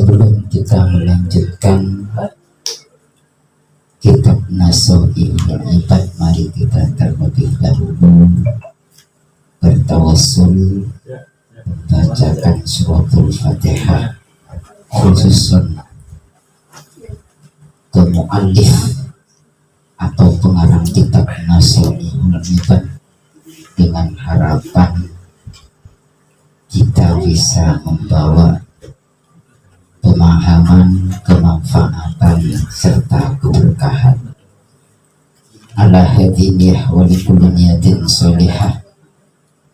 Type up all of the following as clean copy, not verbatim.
Sebelum kita melanjutkan kitab Nasoihul Ibad, mari kita terlebih dahulu bertawassul membacakan suratul Fatihah, khususun ke muallif atau pengarang kitab Nasoihul Ibad, dengan harapan kita bisa membawa pemahaman, kemanfaatan serta keberkahan ala hadiniyah wa likulli niyatin salihah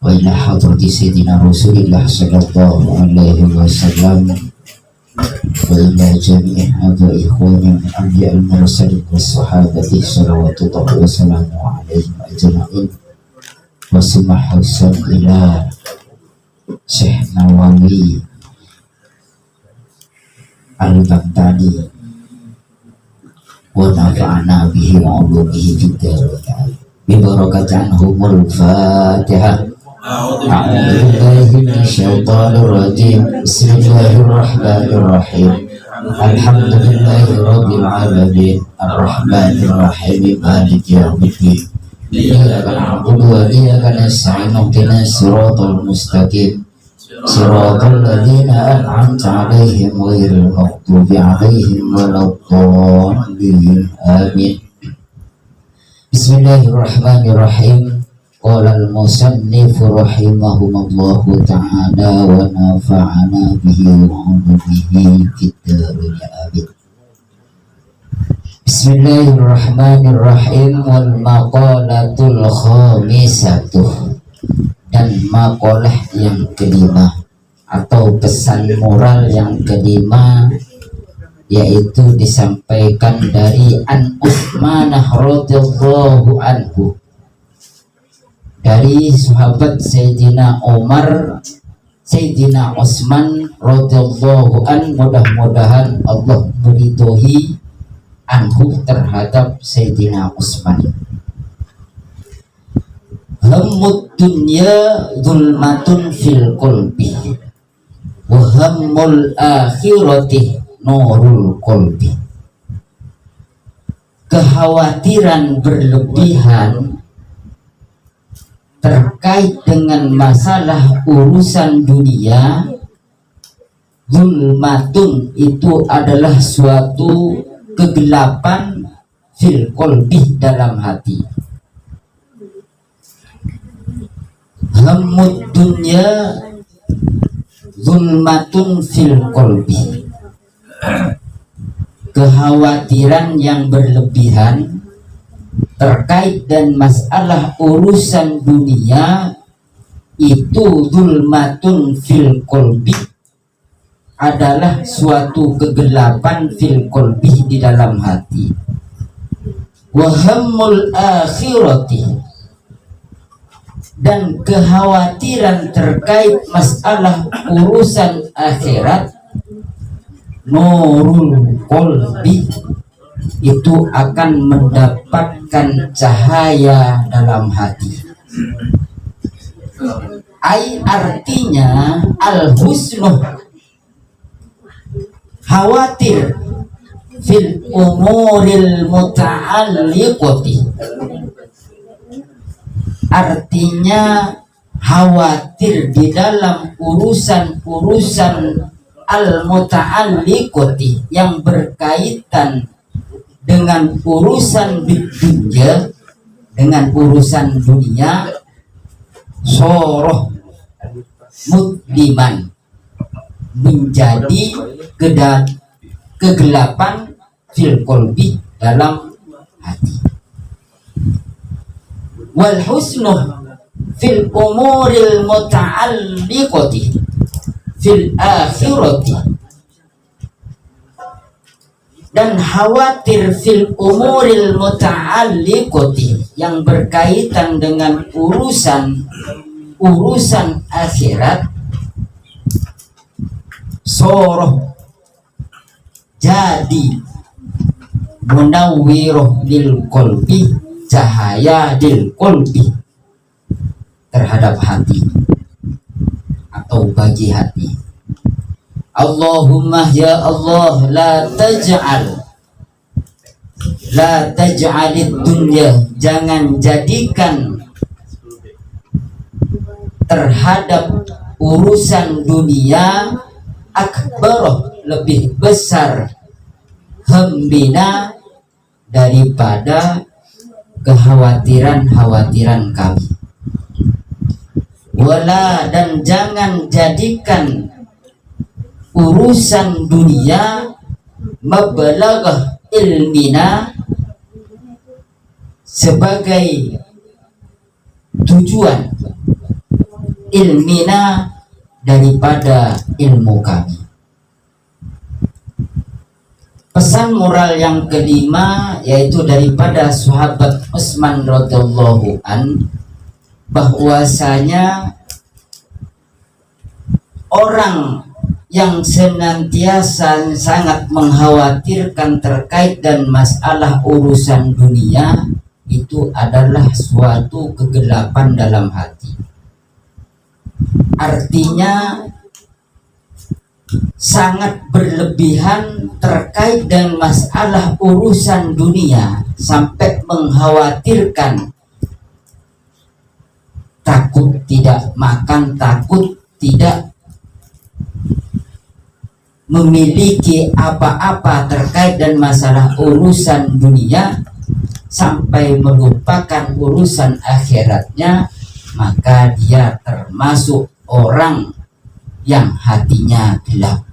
wa ila hadrati sayyidina Rasulillah sallallahu alaihi wasallam wa ila jami'i hadha ikhwani min anbiya al-mursalin wa sahabati salawatullahi wa salamu alaihim ajma'in wa sumahausan ila Syekh Nawawi Al-Baghdadi wa nafa'ana bihi wa ulumihi fid-dar bi barakati anhumul Fatihah. A'udzu billahi minasyaitonir rajim. Bismillahirrahmanirrahim. Alhamdulillahi rabbil alamin arrahmanir rahim maliki yaumiddin. Iyyaka na'budu wa iyyaka nasta'in ihdinas siratal mustaqim siratal ladzina an'amta 'alaihim ghairil maghdubi 'alaihim waladdallin. Amin. Bismillahirrahmanirrahim. Qala al-musannif rahimahullahu ta'ala wa nafa'ana bihi wa 'ulumihi fid darin. Amin. Bismillahirrahmanirrahim. Wal maqalatul khamisatuh, dan maqalah yang kelima atau pesan moral yang kelima, yaitu disampaikan dari An Utsman radhiyallahu anhu, dari sahabat Sayyidina Umar, Sayyidina Utsman radhiyallahu an, mudah-mudahan Allah meridhoi anhu terhadap Sayyidina Utsman. Hammud dunya zulmatun fil qalbi wa hammul akhirati nurul qalbi. Kekhawatiran berlebihan terkait dengan masalah urusan dunia, zulmatun itu adalah suatu kegelapan fil qalbi, dalam hati. Hammud dunya zulmatun fil qalbi. Kekhawatiran yang berlebihan terkait dan masalah urusan dunia itu zulmatun fil qalbi, adalah suatu kegelapan fil qalbi, di dalam hati. Wa hammul akhirati, dan kekhawatiran terkait masalah urusan akhirat, nurul qalbi, itu akan mendapatkan cahaya dalam hati. Artinya al-husnu, khawatir, fil umuril muta'alliqati, artinya khawatir di dalam urusan-urusan al-muta'alliqati, yang berkaitan dengan urusan dunia, dengan urusan dunia, soroh mudliman, menjadi kegelapan fil qalbi, dalam hati. Wal husnu fil umuril muta'alliqati fil akhirati, dan khawatir fil umuril muta'alliqati, yang berkaitan dengan urusan akhirat, soroh, jadi munawwiruh lil qalbi, cahaya lil qalbi, terhadap hati atau bagi hati. Allahumma ya Allah la taj'alid dunya, jangan jadikan terhadap urusan dunia akbar, lebih besar, hambina, daripada kekhawatiran kami. Wala, dan jangan jadikan urusan dunia mabalaghah ilmina, sebagai tujuan ilmina, daripada ilmu kami. Pesan moral yang kelima yaitu daripada sahabat Utsman radhiyallahu an, bahwasanya orang yang senantiasa sangat mengkhawatirkan terkait dan masalah urusan dunia itu adalah suatu kegelapan dalam hati. Artinya sangat berlebihan terkait dengan masalah urusan dunia sampai mengkhawatirkan, takut tidak makan, takut tidak memiliki apa-apa terkait dan masalah urusan dunia sampai melupakan urusan akhiratnya, maka dia termasuk orang yang hatinya gelap.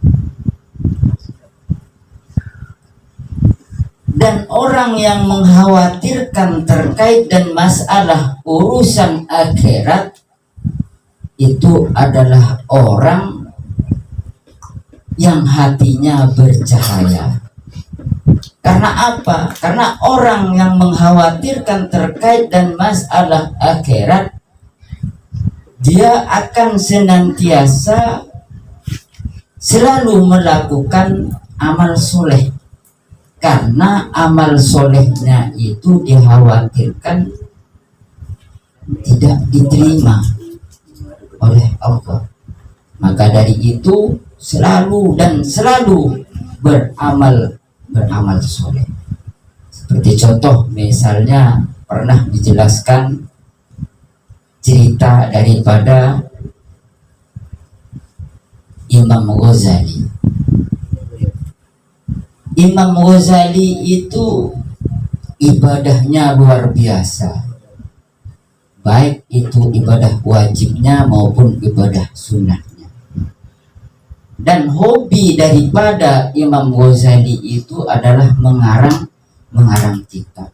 Dan orang yang mengkhawatirkan terkait dan masalah urusan akhirat itu adalah orang yang hatinya bercahaya. Karena apa? Karena orang yang mengkhawatirkan terkait dan masalah akhirat, dia akan senantiasa selalu melakukan amal soleh, karena amal solehnya itu dikhawatirkan tidak diterima oleh Allah. Maka dari itu selalu beramal soleh. Seperti contoh misalnya pernah dijelaskan cerita daripada Imam Ghazali. Imam Ghazali itu ibadahnya luar biasa, baik itu ibadah wajibnya maupun ibadah sunnahnya. Dan hobi daripada Imam Ghazali itu adalah mengarang kitab.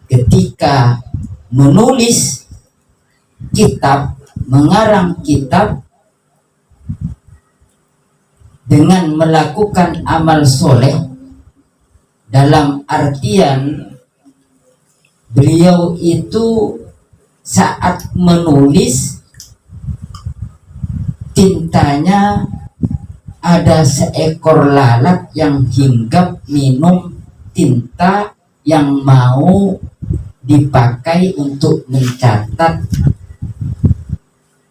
Ketika menulis kitab, mengarang kitab dengan melakukan amal soleh, dalam artian beliau itu saat menulis tintanya ada seekor lalat yang hinggap minum tinta yang mau dipakai untuk mencatat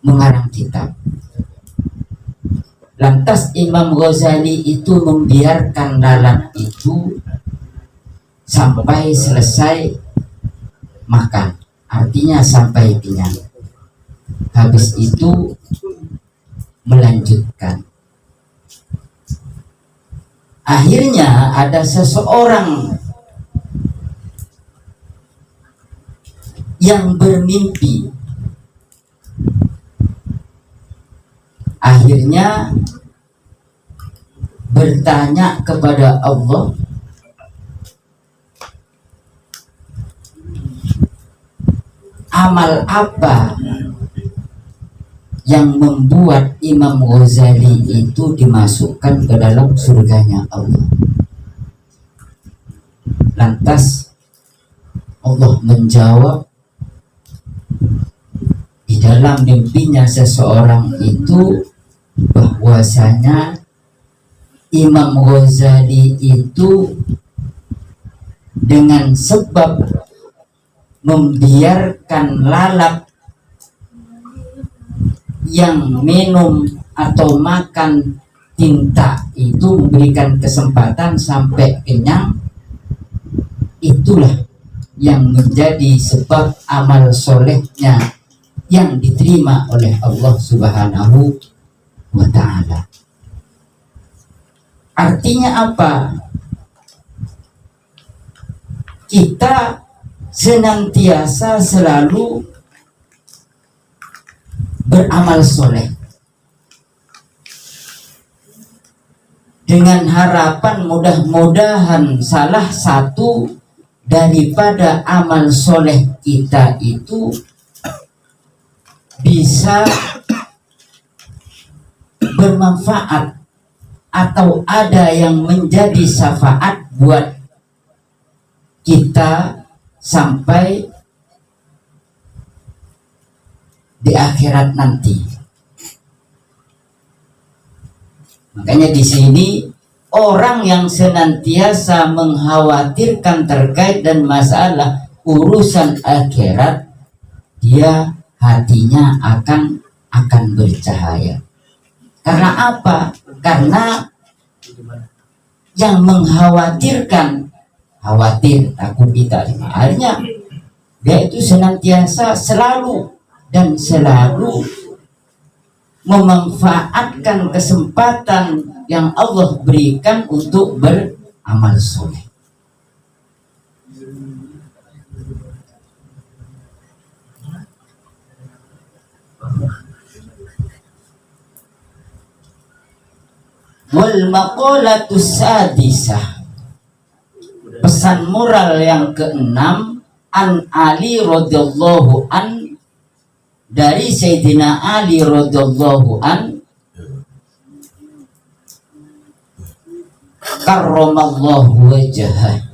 mengarang kitab. Lantas Imam Ghazali itu membiarkan lalat itu sampai selesai makan, artinya sampai kenyang. Habis itu melanjutkan. Akhirnya ada seseorang yang bermimpi. Akhirnya bertanya kepada Allah, amal apa yang membuat Imam Ghazali itu dimasukkan ke dalam surganya Allah? Lantas Allah menjawab, di dalam mimpinya seseorang itu bahwasanya Imam Ghazali itu dengan sebab membiarkan lalat yang minum atau makan tinta itu memberikan kesempatan sampai kenyang, itulah yang menjadi sebab amal solehnya yang diterima oleh Allah Subhanahu wa ta'ala. Artinya apa? Kita senantiasa selalu beramal soleh dengan harapan mudah-mudahan salah satu daripada amal soleh kita itu bisa bermanfaat atau ada yang menjadi syafaat buat kita sampai di akhirat nanti. Makanya di sini orang yang senantiasa mengkhawatirkan terkait dan masalah urusan akhirat, dia hatinya akan bercahaya. Karena apa? Karena yang mengkhawatirkan, khawatir, takut kita, akhirnya dia itu senantiasa selalu memanfaatkan kesempatan yang Allah berikan untuk beramal soleh. Wal maqalatus sadisah, pesan moral yang keenam, an Ali radhiyallahu an, dari Sayyidina Ali radhiyallahu an, karramallahu wajhah,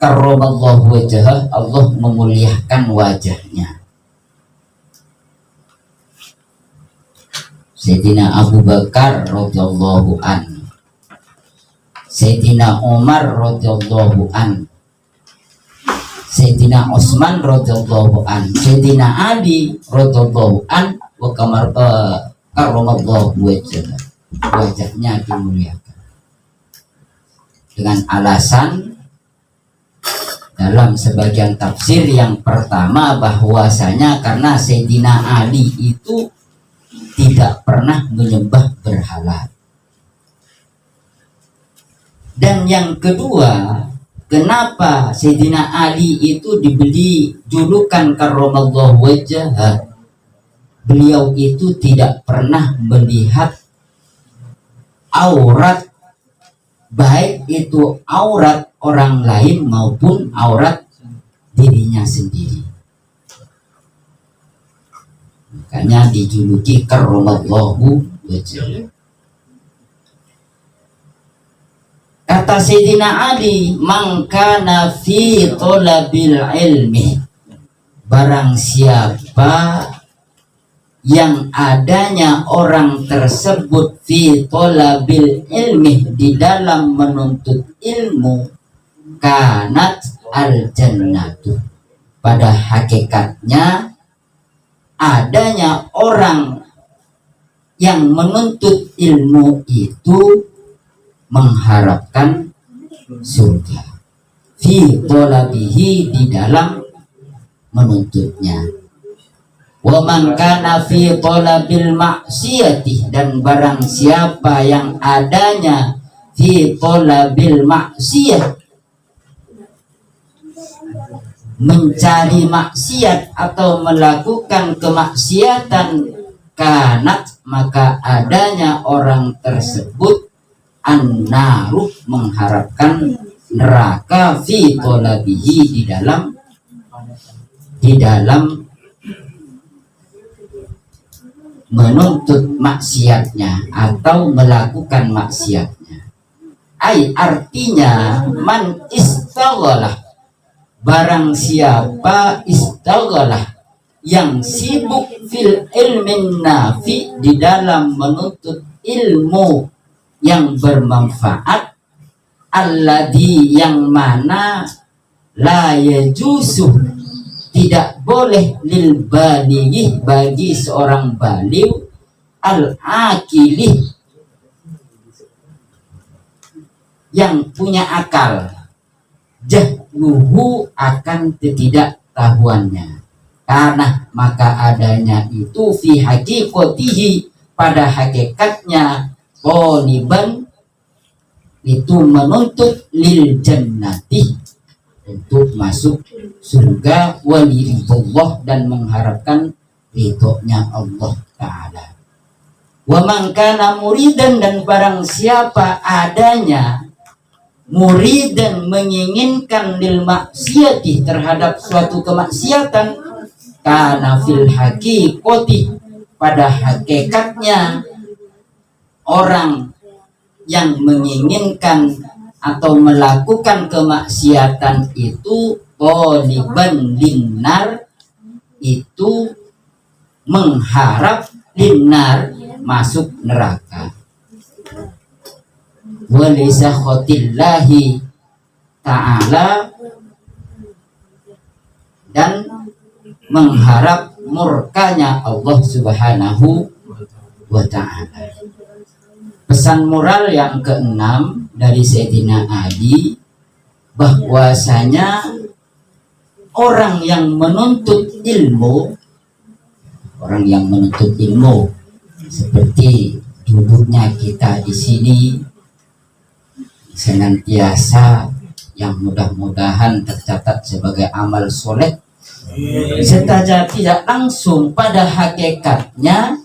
karramallahu wajhah, Allah memuliakan wajahnya. Sayyidina Abu Bakar radhiyallahu an, Sayyidina Umar radhiyallahu an, Sayyidina Utsman radhiyallahu an, Sayyidina Ali radhiyallahu an, wa karramallahu wajhah, wajahnya dimuliakan. Dengan alasan dalam sebagian tafsir yang pertama bahwasanya karena Sayyidina Ali itu tidak pernah menyembah berhala. Dan yang kedua, kenapa Sayyidina Ali itu diberi julukan karramallahu wajhah? Beliau itu tidak pernah melihat aurat, baik itu aurat orang lain maupun aurat dirinya sendiri. Makanya dijuluki karramallahu wajhah. Kata Sayyidina Ali, man kana fi thalabil ilmi, barang siapa yang adanya orang tersebut fi thalabil ilmi, di dalam menuntut ilmu, kanat al jannatu, pada hakikatnya adanya orang yang menuntut ilmu itu mengharapkan surga, fi thalabihi, di dalam menuntutnya. Wa man kana fi thalabil maksiyati, dan barang siapa yang adanya fi thalabil maksiyah, mencari maksiat atau melakukan kemaksiatan, kanat, maka adanya orang tersebut an-naru, mengharapkan neraka, fi thalabihi, di dalam menuntut maksiatnya atau melakukan maksiatnya. Artinya man istaghalah, barang siapa istaghalah, yang sibuk fil ilmin nafi, di dalam menuntut ilmu yang bermanfaat, alladhi, yang mana la yajusu, tidak boleh lil balighi bagi seorang baligh al akili yang punya akal, jahluhu akan ketidaktahuannya, karena maka adanya itu fi haqiqatihi pada hakikatnya qoliban itu menuntut lil jannati untuk masuk surga, waliridullah dan mengharapkan ridhonya Allah Ta'ala. Wa man kana muridan dan barang siapa adanya muridan menginginkan lil maksiati terhadap suatu kemaksiatan, kana fil haqiqati pada hakikatnya orang yang menginginkan atau melakukan kemaksiatan itu qoliban linnar itu mengharap linnar masuk neraka, walisa khotillahi ta'ala dan mengharap murkanya Allah Subhanahu wa ta'ala. Pesan moral yang keenam dari Sayyidina Ali, bahwasanya orang yang menuntut ilmu seperti duduknya kita di sini senantiasa, yang mudah-mudahan tercatat sebagai amal soleh, serta tidak langsung pada hakikatnya,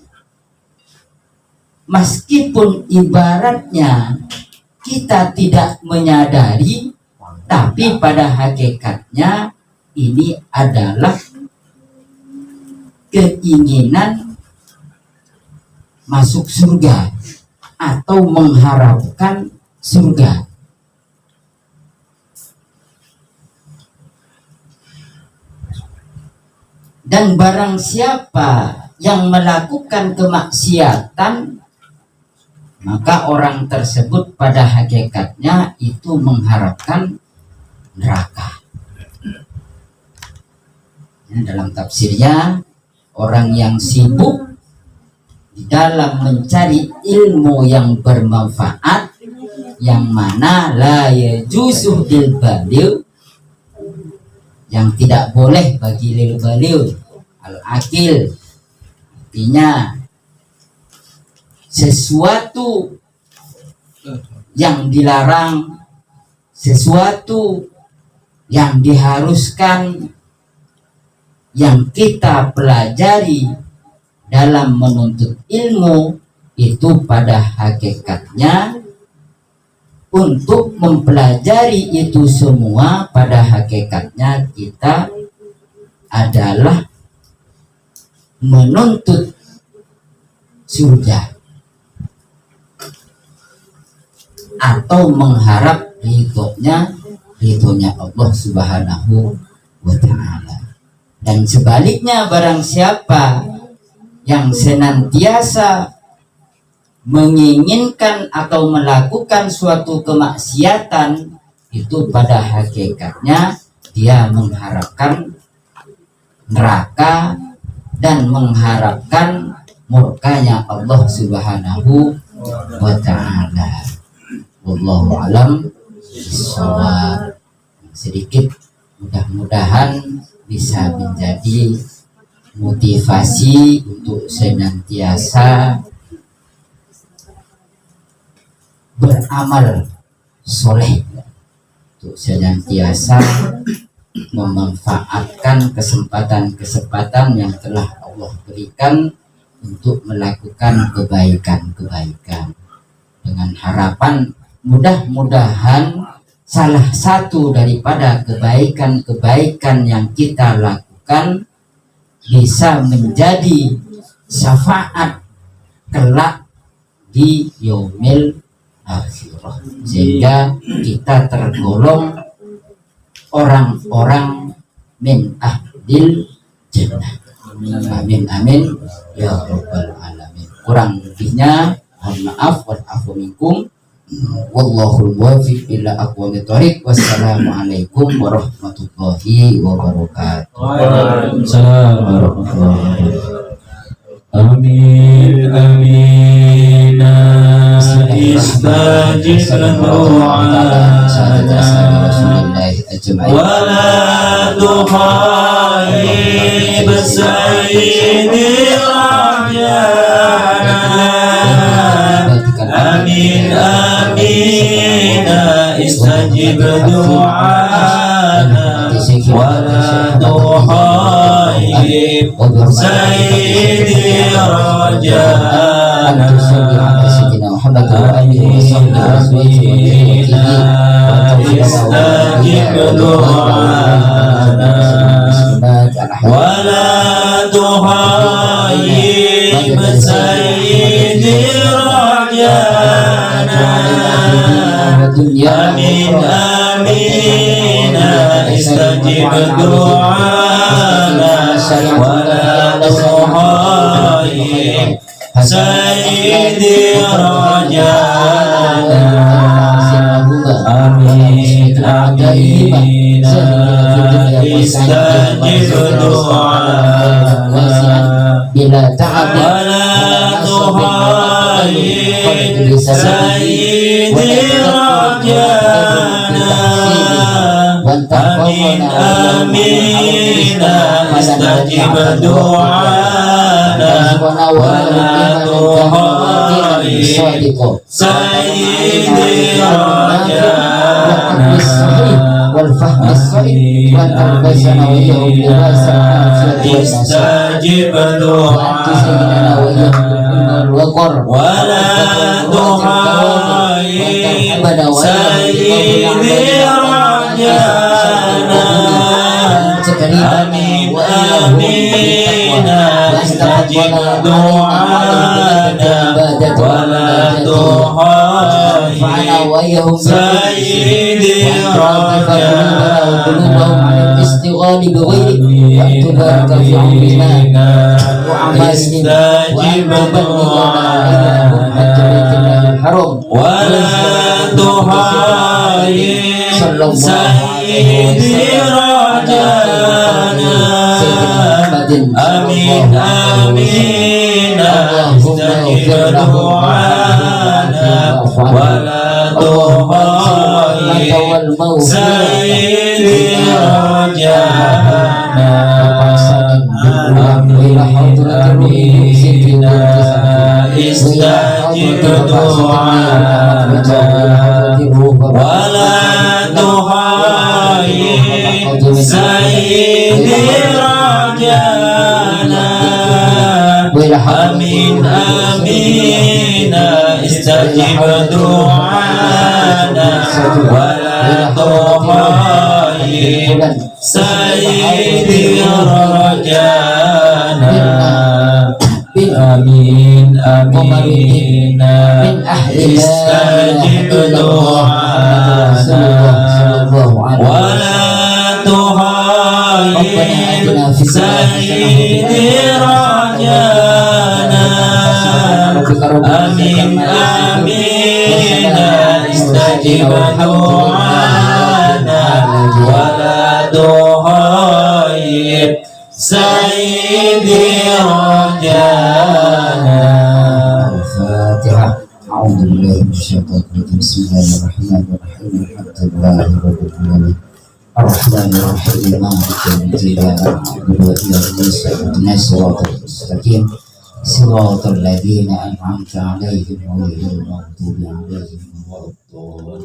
meskipun ibaratnya kita tidak menyadari, tapi pada hakikatnya ini adalah keinginan masuk surga atau mengharapkan surga. Dan barang siapa yang melakukan kemaksiatan, maka orang tersebut pada hakikatnya itu mengharapkan neraka. Dalam tafsirnya, orang yang sibuk di dalam mencari ilmu yang bermanfaat, yang mana la yajuzu lil baligh, yang tidak boleh bagi lil baligh al akil, artinya sesuatu yang dilarang, sesuatu yang diharuskan, yang kita pelajari dalam menuntut ilmu, itu pada hakikatnya untuk mempelajari itu semua, pada hakikatnya kita adalah menuntut surga atau mengharap ridhonya Allah Subhanahu wa ta'ala. Dan sebaliknya, barang siapa yang senantiasa menginginkan atau melakukan suatu kemaksiatan, itu pada hakikatnya dia mengharapkan neraka dan mengharapkan murkanya Allah Subhanahu wa ta'ala. Wallahu alam bishawab. Sedikit, mudah-mudahan bisa menjadi motivasi untuk senantiasa beramal soleh, untuk senantiasa memanfaatkan kesempatan-kesempatan yang telah Allah berikan untuk melakukan kebaikan-kebaikan, dengan harapan mudah-mudahan salah satu daripada kebaikan-kebaikan yang kita lakukan bisa menjadi syafaat kelak di yaumil akhirah, sehingga kita tergolong orang-orang min ahlil jannah. Amin amin ya rabbal alamin. Kurang lebihnya mohon maaf, wal afu minkum. Wallahul muwaffiq ila aqwamit thoriq. Wassalamualaikum warahmatullahi wabarakatuh. Waalaikumsalam warahmatullahi wabarakatuh. Amin amin. Istajib du'ana wala tuhaib sayyidi rajana. Amin amin. Istajib du'ana wala tuhaib sayyidi rajana. Istajib du'ana wala tuhaib sayyidi rajana. Amin amin. Istajib du'ana wala tuhaib sayyidi rajana. Amin amin. Istajib du'ana bila ta'ab wala tuhaib sayyidi rajana. Amin amin. Istajib du'ana wala tuhaib sayyidi rajana. والفهم الصحيح وتلبسنا وإياهم لباس العافية Istajib du'ana wala tuhaib sayyidi rajana. Amin amin. Istajib du'ana wala tuhaib sayyidi rajana. الاستغال بغيرك واعتبارك في عمرنا وعمالنا وأن تبلغنا حتى بيت الله الحرام ولا تهايم سيدي رجانا. آمين آمين. استجب دعانا ولا تهايم سيدي رجانا. آمين آمين. استجب دعانا ولا تهايم سيدي رجانا. آمين آمين. استجب دعانا ولا تهايم سيدي رجانا. آمين آمين. استجب دعانا ولا تهايم سيدي رجانا. آمين آمين. استجب دعانا ولا تهايم سيدي رجانا. الفاتحة. أعوذ بالله من الشيطان الرجيم. بسم الله الرحمن الرحيم. الحمد لله رب العالمين الرحمن الرحيم مالك يوم الدين. لا نعبد وإياك نستعين. اهدنا الصراط المستقيم صراط الذين أنعمت عليهم غير المغضوب عليهم ولا الضالين.